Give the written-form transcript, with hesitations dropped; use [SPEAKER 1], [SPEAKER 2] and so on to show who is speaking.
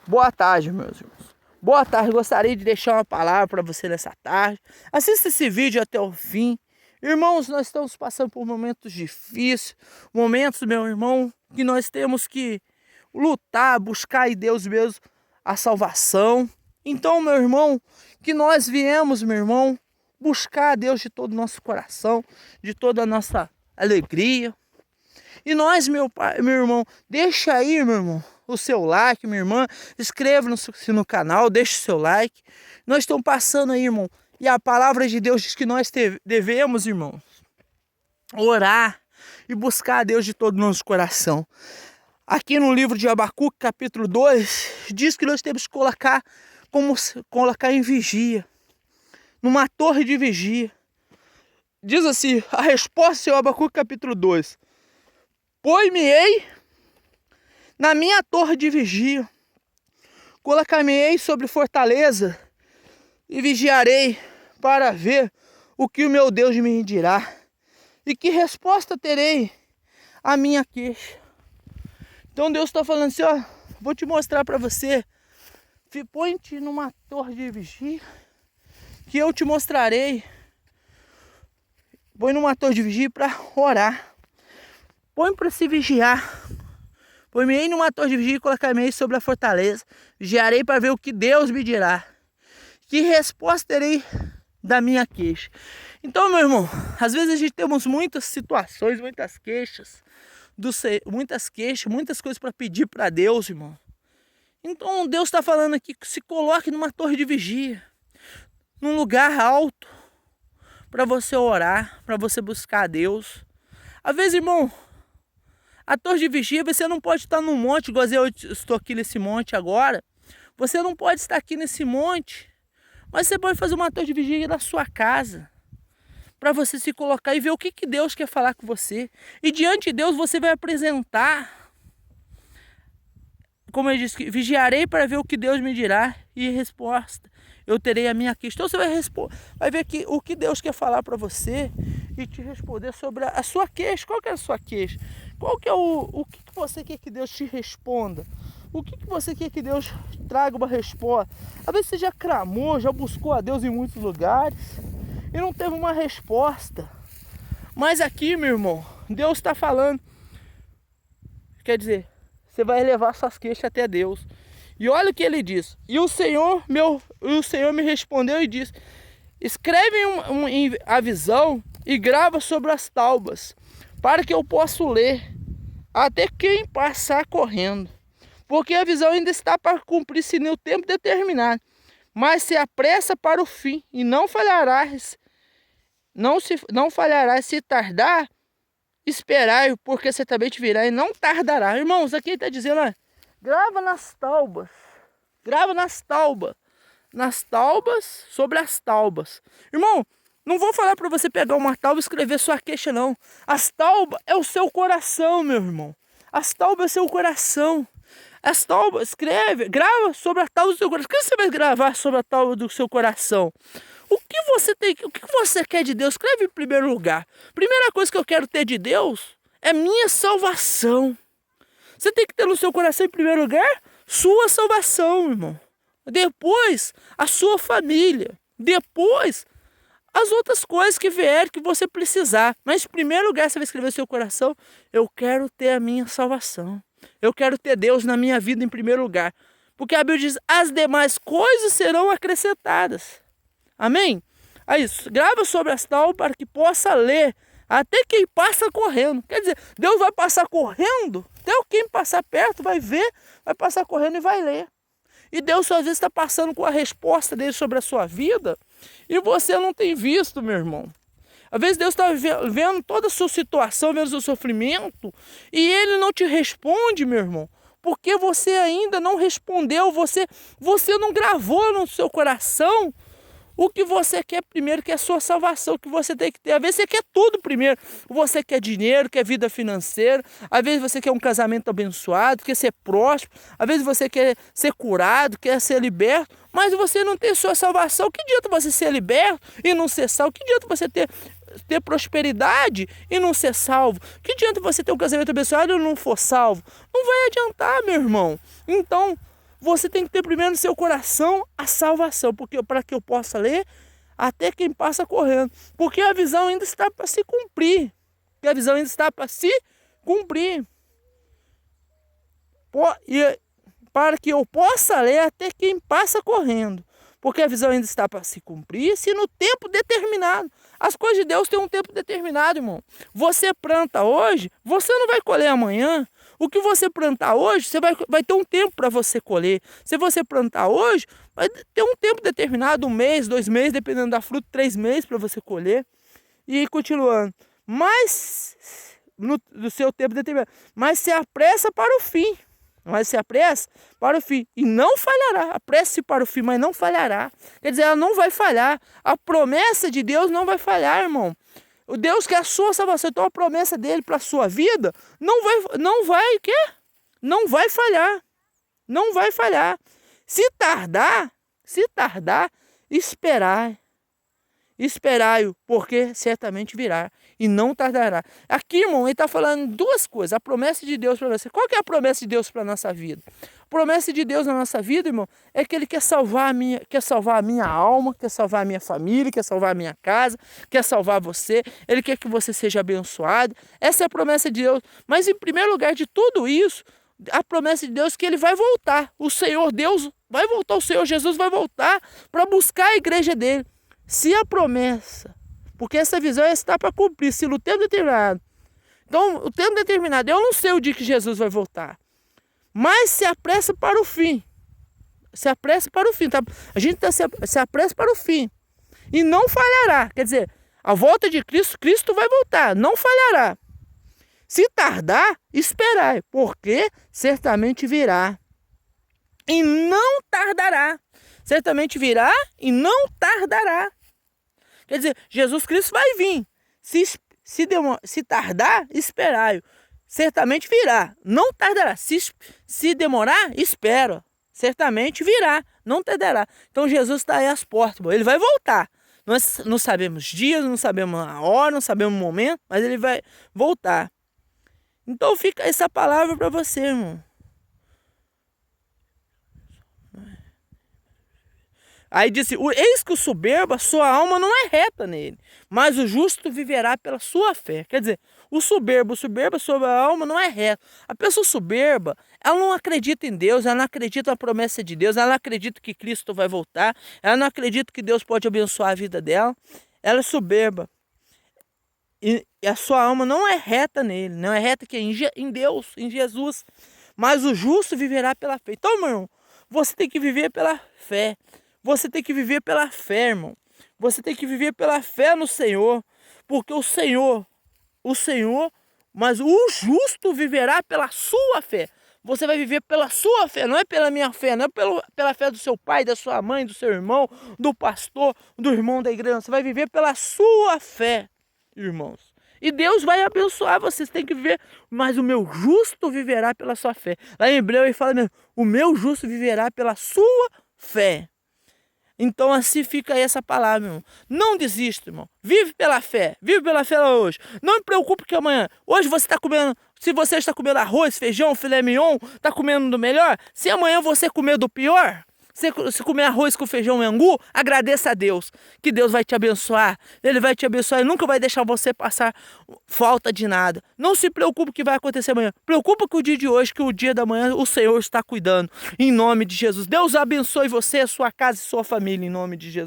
[SPEAKER 1] Boa tarde, meus irmãos. Boa tarde, gostaria de deixar uma palavra para você nessa tarde. Assista esse vídeo até o fim. Irmãos, nós estamos passando por momentos difíceis, momentos, meu irmão, que nós temos que lutar, buscar em Deus mesmo a salvação. Então, meu irmão, que nós viemos, meu irmão, buscar a Deus de todo o nosso coração, de toda a nossa alegria. E nós, meu irmão, deixa aí, meu irmão, o seu like, minha irmã, inscreva-se no canal, deixe o seu like. Nós estamos passando aí, irmão, e a palavra de Deus diz que nós devemos, irmãos, orar e buscar a Deus de todo o nosso coração. Aqui no livro de Abacuque, capítulo 2, diz que nós temos que colocar em vigia, numa torre de vigia. Diz assim, a resposta é o Abacuque, capítulo 2. Põe-me-ei na minha torre de vigia, colocar-me-ei sobre fortaleza e vigiarei para ver o que o meu Deus me dirá e que resposta terei à minha queixa. Então Deus está falando assim, ó, vou te mostrar para você, põe-te numa torre de vigia que eu te mostrarei. Põe numa torre de vigia para orar, põe para se vigiar. Põe-me numa torre de vigia e colocar-me sobre a fortaleza. Vigiarei para ver o que Deus me dirá. Que resposta terei da minha queixa. Então, meu irmão, às vezes a gente temos muitas situações, muitas queixas, muitas coisas para pedir para Deus, irmão. Então, Deus está falando aqui que se coloque numa torre de vigia, num lugar alto, para você orar, para você buscar a Deus. Às vezes, irmão, a torre de vigia, você não pode estar num monte, igual eu estou aqui nesse monte agora. Você não pode estar aqui nesse monte, mas você pode fazer uma torre de vigia na sua casa, para você se colocar e ver o que Deus quer falar com você. E diante de Deus você vai apresentar, como eu disse, vigiarei para ver o que Deus me dirá e resposta eu terei a minha queixa. Então você vai ver o que Deus quer falar para você e te responder sobre a sua queixa. Qual que é a sua queixa? Qual que é o que você quer que Deus te responda? O que você quer que Deus traga uma resposta? Às vezes você já clamou, já buscou a Deus em muitos lugares e não teve uma resposta. Mas aqui, meu irmão, Deus está falando. Quer dizer, você vai levar suas queixas até Deus. E olha o que ele diz. E o Senhor me respondeu e disse: escreve a visão e grava sobre as tábuas, para que eu possa ler até quem passar correndo. Porque a visão ainda está para cumprir-se no tempo determinado, mas se apressa para o fim e não falharás. Não falharás se tardar, esperai, porque certamente virá e não tardará. Irmãos, aqui ele está dizendo, ó, grava nas taubas, sobre as taubas. Irmão, não vou falar para você pegar uma tauba e escrever sua queixa, não. As taubas é o seu coração, meu irmão. As taubas é o seu coração. As taubas, grava sobre a tauba do seu coração. O que você vai gravar sobre a tauba do seu coração? O que você quer de Deus? Escreve em primeiro lugar. Primeira coisa que eu quero ter de Deus é minha salvação. Você tem que ter no seu coração, em primeiro lugar, sua salvação, irmão. Depois, a sua família. Depois, as outras coisas que vierem, que você precisar. Mas, em primeiro lugar, você vai escrever no seu coração, eu quero ter a minha salvação. Eu quero ter Deus na minha vida em primeiro lugar. Porque a Bíblia diz, as demais coisas serão acrescentadas. Amém? Aí, grava sobre as tábuas para que possa ler. Até quem passa correndo. Quer dizer, Deus vai passar correndo. Até quem passar perto vai ver, vai passar correndo e vai ler. E Deus às vezes está passando com a resposta dele sobre a sua vida e você não tem visto, meu irmão. Às vezes Deus está vendo toda a sua situação, vendo o seu sofrimento e Ele não te responde, meu irmão. Porque você ainda não respondeu, você não gravou no seu coração o que você quer primeiro, que é a sua salvação, que você tem que ter. Às vezes você quer tudo primeiro. Você quer dinheiro, quer vida financeira. Às vezes você quer um casamento abençoado, quer ser próspero. Às vezes você quer ser curado, quer ser liberto. Mas você não tem sua salvação. Que adianta você ser liberto e não ser salvo? Que adianta você ter prosperidade e não ser salvo? Que adianta você ter um casamento abençoado e não for salvo? Não vai adiantar, meu irmão. Então, você tem que ter primeiro no seu coração a salvação, porque para que eu possa ler, até quem passa correndo, porque a visão ainda está para se cumprir, porque a visão ainda está para se cumprir. E para que eu possa ler, até quem passa correndo, porque a visão ainda está para se cumprir, se no tempo determinado. As coisas de Deus têm um tempo determinado, irmão. Você planta hoje, você não vai colher amanhã. O que você plantar hoje, você vai ter um tempo para você colher. Se você plantar hoje, vai ter um tempo determinado, 1 mês, 2 meses, dependendo da fruta, 3 meses para você colher. E continuando. Mas, no seu tempo determinado, mas se apressa para o fim. Mas se apressa para o fim e não falhará. Apresse-se para o fim, mas não falhará. Quer dizer, ela não vai falhar. A promessa de Deus não vai falhar, irmão. O Deus quer a sua salvação. Então a promessa dele para a sua vida não vai falhar. Não vai falhar. Se tardar, esperai-o, porque certamente virá e não tardará. Aqui, irmão, ele está falando duas coisas. A promessa de Deus para você. Qual que é a promessa de Deus para a nossa vida? A promessa de Deus na nossa vida, irmão, é que Ele quer salvar a minha alma, quer salvar a minha família, quer salvar a minha casa, quer salvar você. Ele quer que você seja abençoado. Essa é a promessa de Deus. Mas, em primeiro lugar de tudo isso, a promessa de Deus é que Ele vai voltar. O Senhor Deus vai voltar, o Senhor Jesus vai voltar para buscar a igreja dele. Se a promessa, porque essa visão está para cumprir, se no tempo determinado. Então, o tempo determinado, eu não sei o dia que Jesus vai voltar, mas se apressa para o fim. Se apressa para o fim, tá? A gente se apressa para o fim e não falhará. Quer dizer, a volta de Cristo, Cristo vai voltar, não falhará. Se tardar, esperai, porque certamente virá e não tardará. Certamente virá e não tardará. Quer dizer, Jesus Cristo vai vir. Se tardar, esperai-o. Certamente virá, não tardará. Se demorar, espera. Certamente virá, não tardará. Então Jesus está aí às portas, ele vai voltar. Nós não sabemos dias, não sabemos a hora, não sabemos o momento, mas ele vai voltar. Então fica essa palavra para você, irmão. Aí disse, eis que o soberbo, a sua alma não é reta nele, mas o justo viverá pela sua fé. Quer dizer, o soberbo, a sua alma não é reta. A pessoa soberba, ela não acredita em Deus, ela não acredita na promessa de Deus, ela não acredita que Cristo vai voltar, ela não acredita que Deus pode abençoar a vida dela. Ela é soberba. E a sua alma não é reta nele, não é reta que é em Deus, em Jesus. Mas o justo viverá pela fé. Então, meu irmão, você tem que viver pela fé. Você tem que viver pela fé, irmão. Você tem que viver pela fé no Senhor. Porque o Senhor, mas o justo viverá pela sua fé. Você vai viver pela sua fé, não é pela minha fé, não é pela fé do seu pai, da sua mãe, do seu irmão, do pastor, do irmão da igreja. Você vai viver pela sua fé, irmãos. E Deus vai abençoar, vocês têm que viver, mas o meu justo viverá pela sua fé. Lá em Hebreu ele fala mesmo, o meu justo viverá pela sua fé. Então assim fica aí essa palavra, meu irmão. Não desista, irmão. Vive pela fé hoje. Não me preocupe que amanhã, hoje você está comendo, se você está comendo arroz, feijão, filé mignon, está comendo do melhor. Se amanhã você comer do pior, se comer arroz com feijão e angu, agradeça a Deus, que Deus vai te abençoar. Ele vai te abençoar e nunca vai deixar você passar falta de nada. Não se preocupe com o que vai acontecer amanhã. Preocupa com o dia de hoje, que o dia da manhã o Senhor está cuidando. Em nome de Jesus. Deus abençoe você, a sua casa e sua família, em nome de Jesus.